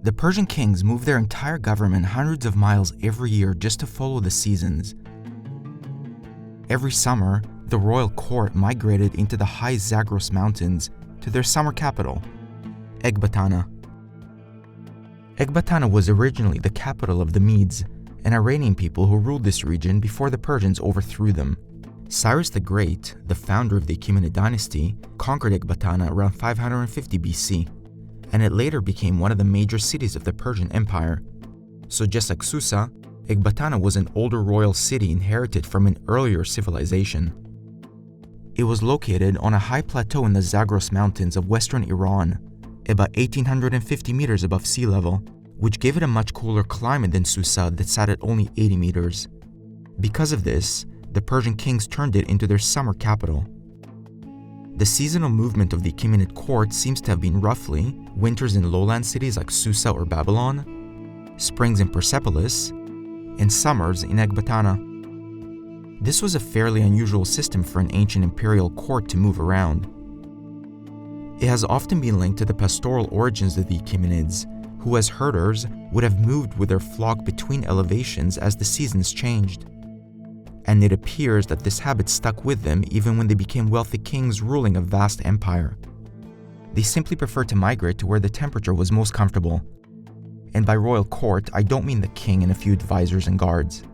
The Persian kings moved their entire government hundreds of miles every year just to follow the seasons. Every summer, the royal court migrated into the high Zagros mountains to their summer capital, Ecbatana. Ecbatana was originally the capital of the Medes, an Iranian people who ruled this region before the Persians overthrew them. Cyrus the Great, the founder of the Achaemenid dynasty, conquered Ecbatana around 550 BC, and it later became one of the major cities of the Persian Empire. So just like Susa, Ecbatana was an older royal city inherited from an earlier civilization. It was located on a high plateau in the Zagros Mountains of western Iran, about 1,850 meters above sea level, which gave it a much cooler climate than Susa that sat at only 80 meters. Because of this, the Persian kings turned it into their summer capital. The seasonal movement of the Achaemenid court seems to have been roughly winters in lowland cities like Susa or Babylon, springs in Persepolis, and summers in Ecbatana. This was a fairly unusual system for an ancient imperial court to move around. It has often been linked to the pastoral origins of the Achaemenids, who as herders would have moved with their flock between elevations as the seasons changed. And it appears that this habit stuck with them even when they became wealthy kings ruling a vast empire. They simply preferred to migrate to where the temperature was most comfortable. And by royal court, I don't mean the king and a few advisors and guards.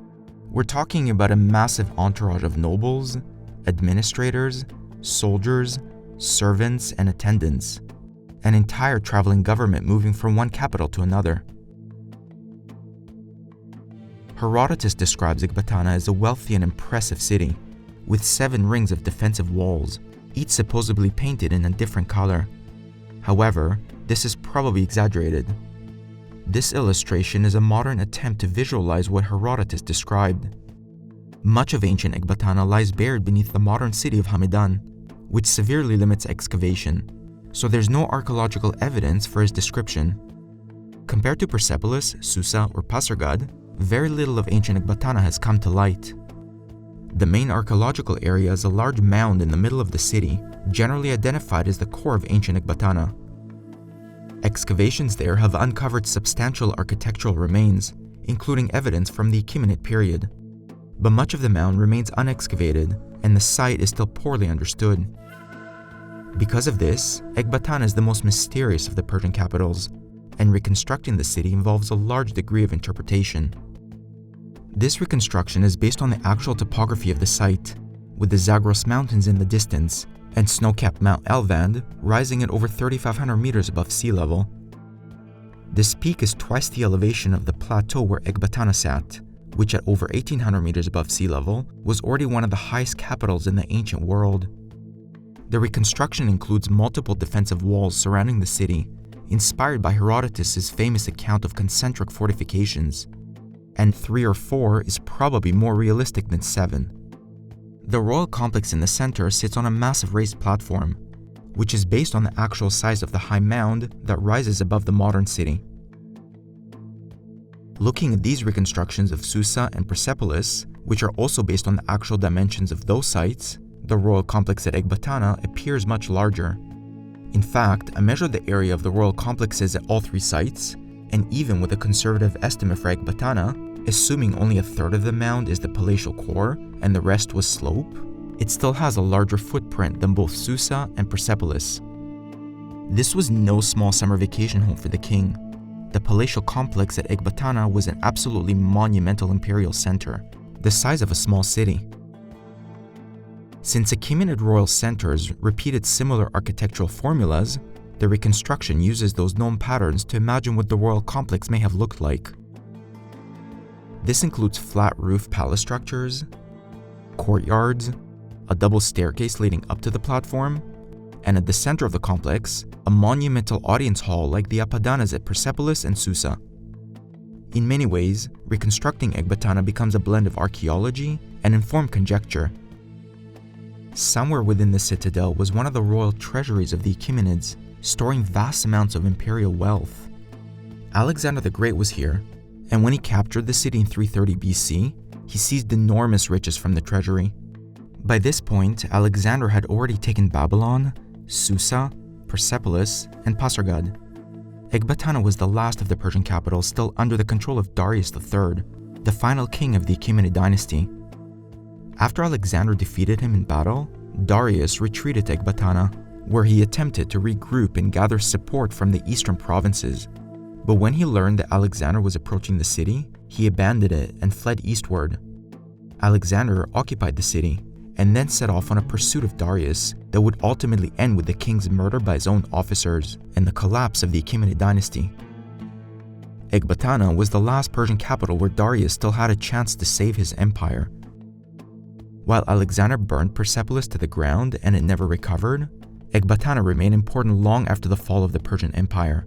We're talking about a massive entourage of nobles, administrators, soldiers, servants, and attendants, an entire traveling government moving from one capital to another. Herodotus describes Ecbatana as a wealthy and impressive city, with 7 rings of defensive walls, each supposedly painted in a different color. However, this is probably exaggerated. This illustration is a modern attempt to visualize what Herodotus described. Much of ancient Ecbatana lies buried beneath the modern city of Hamadan, which severely limits excavation, so there's no archaeological evidence for his description. Compared to Persepolis, Susa, or Pasargad, very little of ancient Ecbatana has come to light. The main archaeological area is a large mound in the middle of the city, generally identified as the core of ancient Ecbatana. Excavations there have uncovered substantial architectural remains, including evidence from the Achaemenid period. But much of the mound remains unexcavated, and the site is still poorly understood. Because of this, Ecbatana is the most mysterious of the Persian capitals, and reconstructing the city involves a large degree of interpretation. This reconstruction is based on the actual topography of the site, with the Zagros Mountains in the distance, and snow-capped Mount Elvand rising at over 3,500 meters above sea level. This peak is twice the elevation of the plateau where Ecbatana sat, which at over 1,800 meters above sea level was already one of the highest capitals in the ancient world. The reconstruction includes multiple defensive walls surrounding the city, inspired by Herodotus' famous account of concentric fortifications, and 3 or 4 is probably more realistic than 7. The royal complex in the center sits on a massive raised platform, which is based on the actual size of the high mound that rises above the modern city. Looking at these reconstructions of Susa and Persepolis, which are also based on the actual dimensions of those sites, the royal complex at Ecbatana appears much larger. In fact, I measured the area of the royal complexes at all 3 sites, and even with a conservative estimate for Ecbatana, assuming only a third of the mound is the palatial core and the rest was slope, it still has a larger footprint than both Susa and Persepolis. This was no small summer vacation home for the king. The palatial complex at Ecbatana was an absolutely monumental imperial center, the size of a small city. Since Achaemenid royal centers repeated similar architectural formulas, the reconstruction uses those known patterns to imagine what the royal complex may have looked like. This includes flat roof palace structures, courtyards, a double staircase leading up to the platform, and at the center of the complex, a monumental audience hall like the Apadanas at Persepolis and Susa. In many ways, reconstructing Ecbatana becomes a blend of archaeology and informed conjecture. Somewhere within the citadel was one of the royal treasuries of the Achaemenids, storing vast amounts of imperial wealth. Alexander the Great was here, and when he captured the city in 330 BC, he seized enormous riches from the treasury. By this point, Alexander had already taken Babylon, Susa, Persepolis, and Pasargad, Ecbatana was the last of the Persian capitals still under the control of Darius III, the final king of the Achaemenid dynasty. After Alexander defeated him in battle, Darius retreated to Ecbatana, where he attempted to regroup and gather support from the eastern provinces. But when he learned that Alexander was approaching the city, he abandoned it and fled eastward. Alexander occupied the city and then set off on a pursuit of Darius that would ultimately end with the king's murder by his own officers and the collapse of the Achaemenid dynasty. Ecbatana was the last Persian capital where Darius still had a chance to save his empire. While Alexander burned Persepolis to the ground and it never recovered, Ecbatana remained important long after the fall of the Persian Empire.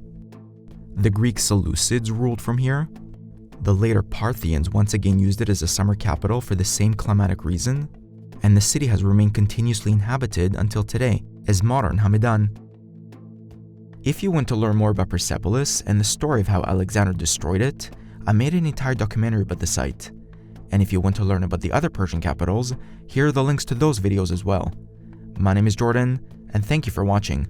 The Greek Seleucids ruled from here. The later Parthians once again used it as a summer capital for the same climatic reason, and the city has remained continuously inhabited until today as modern Hamadan. If you want to learn more about Persepolis and the story of how Alexander destroyed it, I made an entire documentary about the site. And if you want to learn about the other Persian capitals, here are the links to those videos as well. My name is Jordan, and thank you for watching.